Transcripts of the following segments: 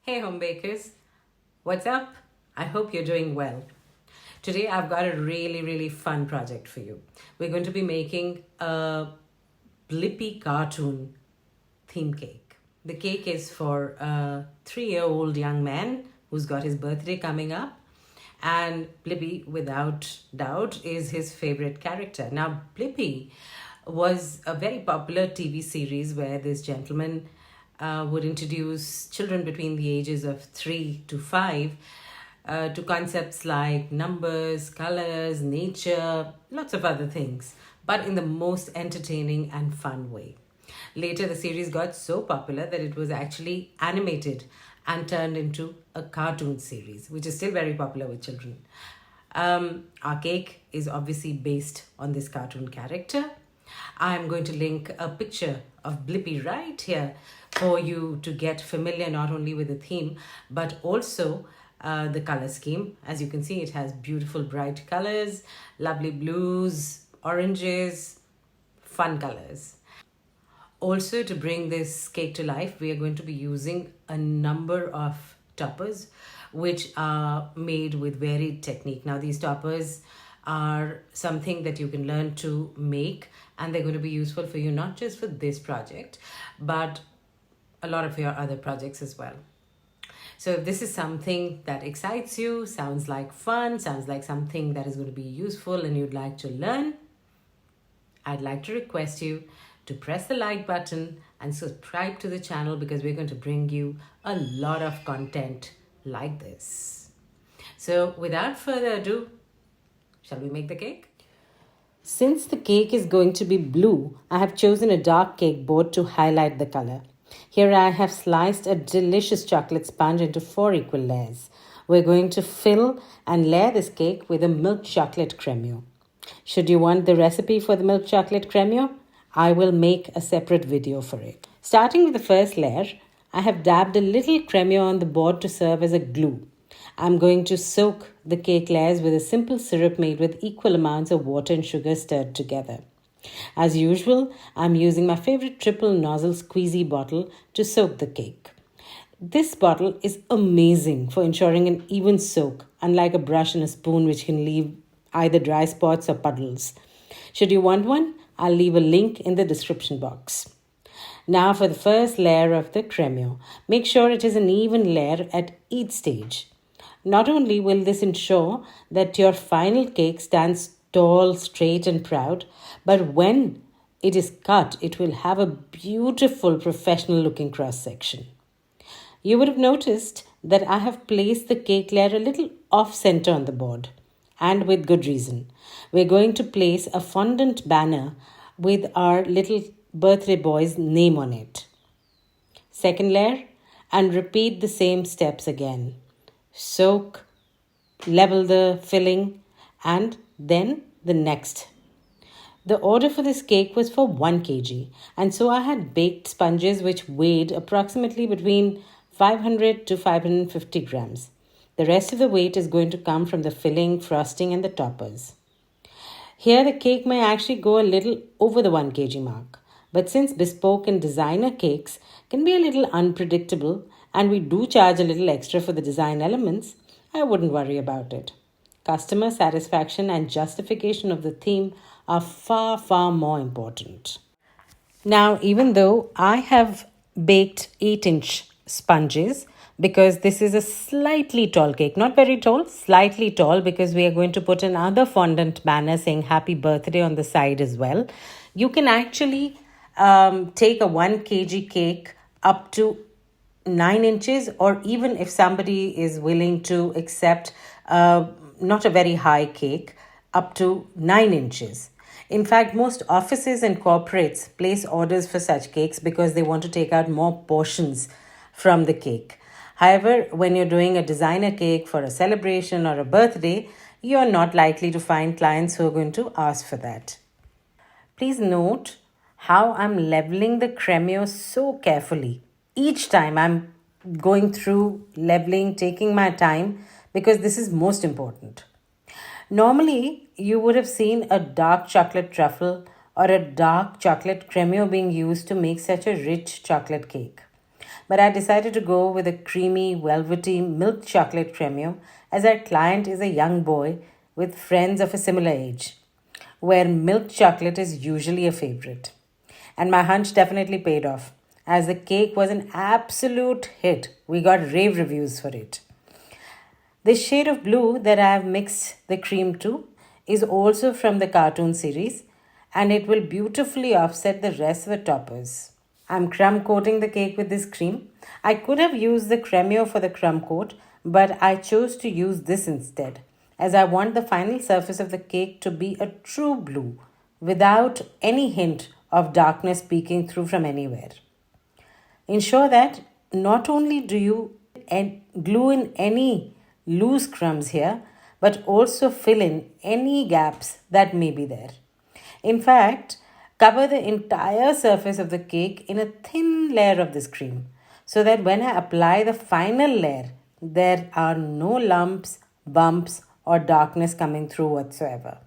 Hey home bakers, what's up? I hope you're doing well. Today I've got a really fun project for you. We're going to be making a Blippi cartoon theme cake. The cake is for a 3-year-old young man who's got his birthday coming up, and Blippi, without doubt, is his favorite character. Now, Blippi was a very popular TV series where this gentleman would introduce children between the ages of 3 to 5 to concepts like numbers, colors, nature, lots of other things, but in the most entertaining and fun way. Later, the series got so popular that it was actually animated and turned into a cartoon series, which is still very popular with children. Our cake is obviously based on this cartoon character. I'm going to link a picture of Blippi right here for you to get familiar not only with the theme but also the color scheme. As you can see, it has beautiful bright colors, lovely blues, oranges, fun colors. Also, to bring this cake to life, we are going to be using a number of toppers which are made with varied technique. Now, these toppers are something that you can learn to make, and they're going to be useful for you not just for this project but a lot of your other projects as well. So if this is something that excites you, sounds like fun, sounds like something that is going to be useful and you'd like to learn, I'd like to request you to press the like button and subscribe to the channel, because we're going to bring you a lot of content like this. So without further ado, shall we make the cake? Since the cake is going to be blue, I have chosen a dark cake board to highlight the color. Here I have sliced a delicious chocolate sponge into 4 equal layers. We're going to fill and layer this cake with a milk chocolate cremio. Should you want the recipe for the milk chocolate cremio, I will make a separate video for it. Starting with the first layer, I have dabbed a little cremio on the board to serve as a glue. I'm going to soak the cake layers with a simple syrup made with equal amounts of water and sugar stirred together. As usual, I'm using my favorite triple nozzle squeezy bottle to soak the cake. This bottle is amazing for ensuring an even soak, unlike a brush and a spoon which can leave either dry spots or puddles. Should you want one, I'll leave a link in the description box. Now for the first layer of the cremio. Make sure it is an even layer at each stage. Not only will this ensure that your final cake stands tall, straight and proud, but when it is cut, it will have a beautiful professional looking cross section. You would have noticed that I have placed the cake layer a little off center on the board, and with good reason. We're going to place a fondant banner with our little birthday boy's name on it. Second layer, and repeat the same steps again. Soak, level the filling, and then the next. The order for this cake was for 1 kg, and so I had baked sponges which weighed approximately between 500 to 550 grams. The rest of the weight is going to come from the filling, frosting, and the toppers. Here, the cake may actually go a little over the 1 kg mark, but since bespoke and designer cakes can be a little unpredictable and we do charge a little extra for the design elements, I wouldn't worry about it. Customer satisfaction and justification of the theme are far more important. Now, even though I have baked 8-inch sponges, because this is a slightly tall cake, not very tall, slightly tall, because we are going to put another fondant banner saying happy birthday on the side as well. You can actually take a 1 kg cake up to 9 inches, or even if somebody is willing to accept not a very high cake, up to 9 inches. In fact, most offices and corporates place orders for such cakes because they want to take out more portions from the cake. However, when you're doing a designer cake for a celebration or a birthday, you're not likely to find clients who are going to ask for that. Please note how I'm leveling the cremio so carefully. Each time I'm going through leveling, taking my time, because this is most important. Normally, you would have seen a dark chocolate truffle or a dark chocolate cremio being used to make such a rich chocolate cake. but I decided to go with a creamy, velvety milk chocolate creme as our client is a young boy with friends of a similar age, where milk chocolate is usually a favorite. And my hunch definitely paid off, as the cake was an absolute hit. We got rave reviews for it. The shade of blue that I have mixed the cream to is also from the cartoon series, and it will beautifully offset the rest of the toppers. I'm crumb coating the cake with this cream. I could have used the cremio for the crumb coat, but I chose to use this instead, as I want the final surface of the cake to be a true blue without any hint of darkness peeking through from anywhere. Ensure that not only do you glue in any loose crumbs here, but also fill in any gaps that may be there. In fact, cover the entire surface of the cake in a thin layer of this cream so that when I apply the final layer, there are no lumps, bumps, or darkness coming through whatsoever.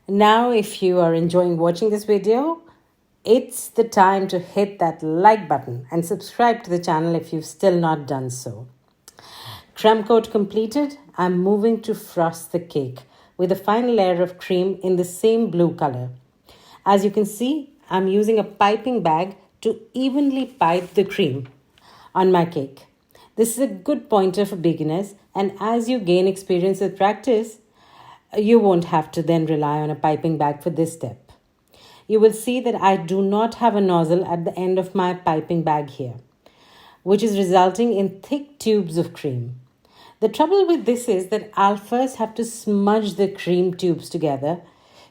Now, if you are enjoying watching this video, it's the time to hit that like button and subscribe to the channel if you've still not done so. Crumb coat completed, I'm moving to frost the cake with a final layer of cream in the same blue color. As you can see, I'm using a piping bag to evenly pipe the cream on my cake. This is a good pointer for beginners, and as you gain experience with practice, you won't have to then rely on a piping bag for this step. You will see that I do not have a nozzle at the end of my piping bag here, which is resulting in thick tubes of cream. The trouble with this is that I'll first have to smudge the cream tubes together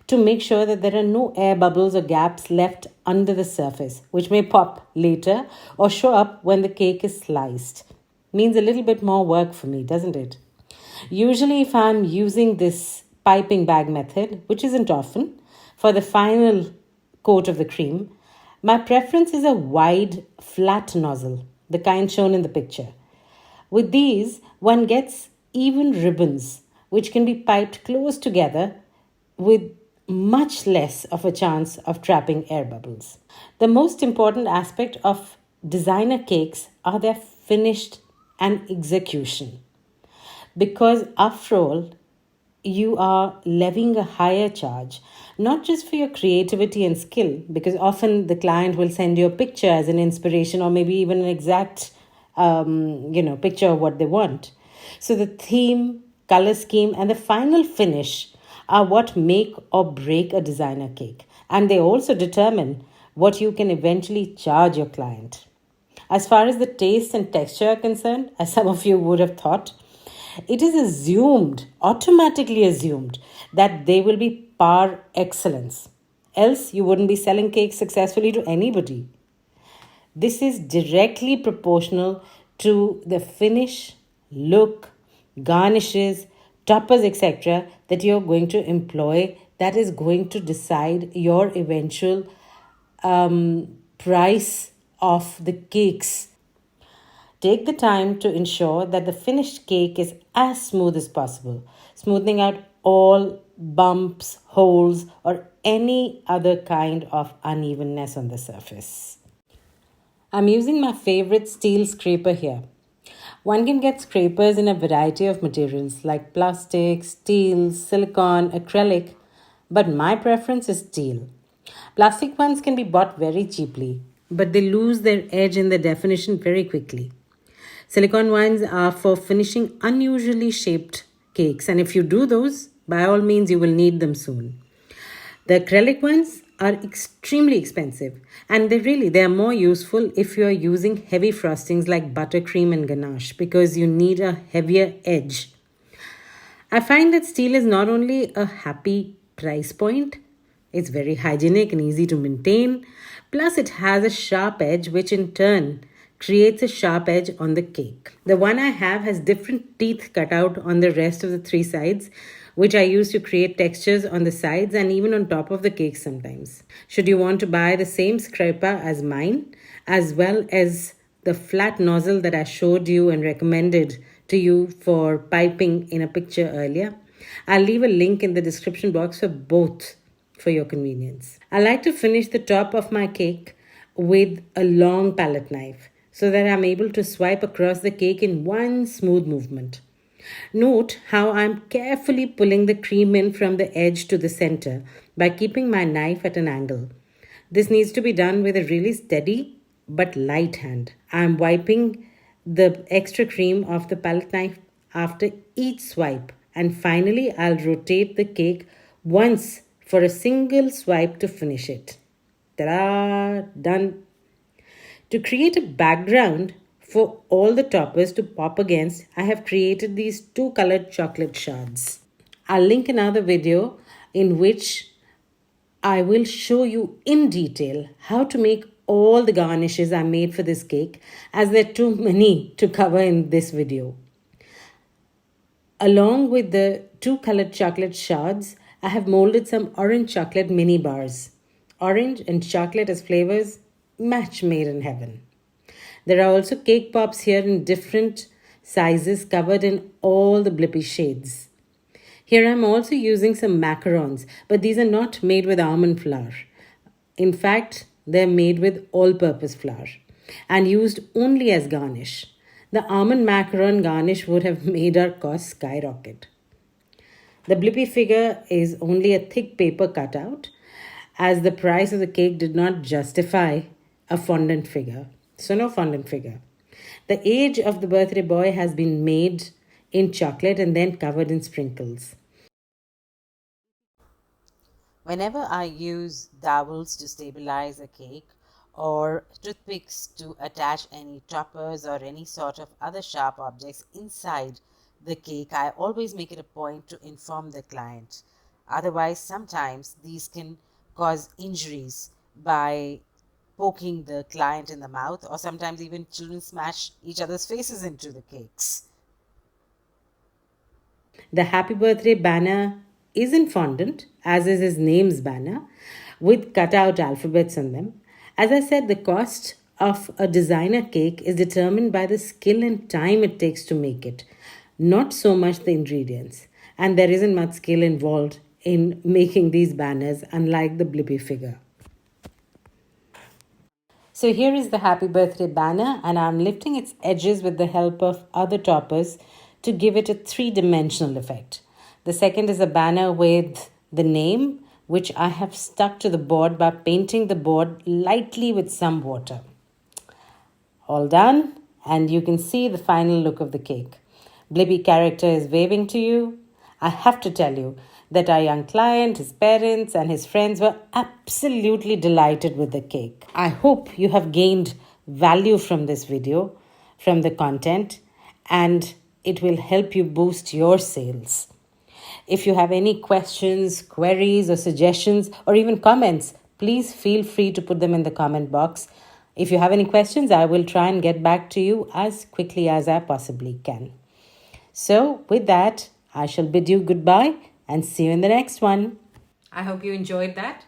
to make sure that there are no air bubbles or gaps left under the surface, which may pop later or show up when the cake is sliced. Means a little bit more work for me, doesn't it? Usually, if I'm using this piping bag method, which isn't often, for the final coat of the cream, my preference is a wide, flat nozzle, the kind shown in the picture. With these, one gets even ribbons, which can be piped close together with much less of a chance of trapping air bubbles. The most important aspect of designer cakes are their finished and execution. Because after all, you are levying a higher charge, not just for your creativity and skill, because often the client will send you a picture as an inspiration or maybe even an exact picture of what they want. So the theme, color scheme, and the final finish are what make or break a designer cake. And they also determine what you can eventually charge your client. As far as the taste and texture are concerned, as some of you would have thought, it is automatically assumed, that they will be par excellence. Else, you wouldn't be selling cakes successfully to anybody. This is directly proportional to the finish, look, garnishes, toppers, etc. that you're going to employ, that is going to decide your eventual price of the cakes. Take the time to ensure that the finished cake is as smooth as possible, smoothing out all bumps, holes, or any other kind of unevenness on the surface. I'm using my favorite steel scraper here. One can get scrapers in a variety of materials like plastic, steel, silicone, acrylic, but my preference is steel. Plastic ones can be bought very cheaply, but they lose their edge in the definition very quickly. Silicone ones are for finishing unusually shaped cakes, and if you do those, by all means, you will need them soon. The acrylic ones are extremely expensive, and they are more useful if you are using heavy frostings like buttercream and ganache, because you need a heavier edge. I find that steel is not only a happy price point, it's very hygienic and easy to maintain, plus it has a sharp edge, which in turn creates a sharp edge on the cake. The one I have has different teeth cut out on the rest of the three sides, which I use to create textures on the sides and even on top of the cake sometimes. Should you want to buy the same scraper as mine, as well as the flat nozzle that I showed you and recommended to you for piping in a picture earlier, I'll leave a link in the description box for both for your convenience. I like to finish the top of my cake with a long palette knife so that I'm able to swipe across the cake in one smooth movement. Note how I'm carefully pulling the cream in from the edge to the center by keeping my knife at an angle. This needs to be done with a really steady but light hand. I'm wiping the extra cream off the palette knife after each swipe, and finally I'll rotate the cake once for a single swipe to finish it. Ta-da! Done. To create a background for all the toppers to pop against, I have created these two colored chocolate shards. I'll link another video in which I will show you in detail how to make all the garnishes I made for this cake, as there are too many to cover in this video. Along with the two colored chocolate shards, I have molded some orange chocolate mini bars. Orange and chocolate as flavors, match made in heaven. There are also cake pops here in different sizes covered in all the Blippi shades. Here I'm also using some macarons, but these are not made with almond flour. In fact, they're made with all-purpose flour and used only as garnish. The almond macaron garnish would have made our costs skyrocket. The Blippi figure is only a thick paper cutout, as the price of the cake did not justify a fondant figure. So no fondant figure. The age of the birthday boy has been made in chocolate and then covered in sprinkles. Whenever I use dowels to stabilize a cake or toothpicks to attach any toppers or any sort of other sharp objects inside the cake, I always make it a point to inform the client. Otherwise, sometimes these can cause injuries by poking the client in the mouth, or sometimes even children smash each other's faces into the cakes. The happy birthday banner is in fondant, as is his name's banner, with cutout alphabets on them. As I said, the cost of a designer cake is determined by the skill and time it takes to make it, not so much the ingredients. And there isn't much skill involved in making these banners, unlike the Blippi figure. So here is the happy birthday banner, and I'm lifting its edges with the help of other toppers to give it a three-dimensional effect. The second is a banner with the name, which I have stuck to the board by painting the board lightly with some water. All done, and you can see the final look of the cake. Blippi character is waving to you. I have to tell you that our young client, his parents, and his friends were absolutely delighted with the cake. I hope you have gained value from this video, from the content, and it will help you boost your sales. If you have any questions, queries, or suggestions, or even comments, please feel free to put them in the comment box. If you have any questions, I will try and get back to you as quickly as I possibly can. So, with that, I shall bid you goodbye and see you in the next one. I hope you enjoyed that.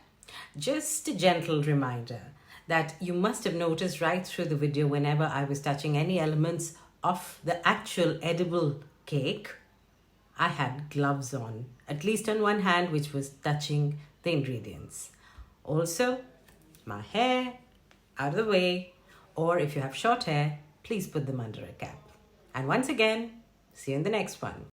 Just a gentle reminder that you must have noticed right through the video, whenever I was touching any elements of the actual edible cake, I had gloves on, at least on one hand, which was touching the ingredients. Also, my hair out of the way, or if you have short hair, please put them under a cap. And once again, see you in the next one.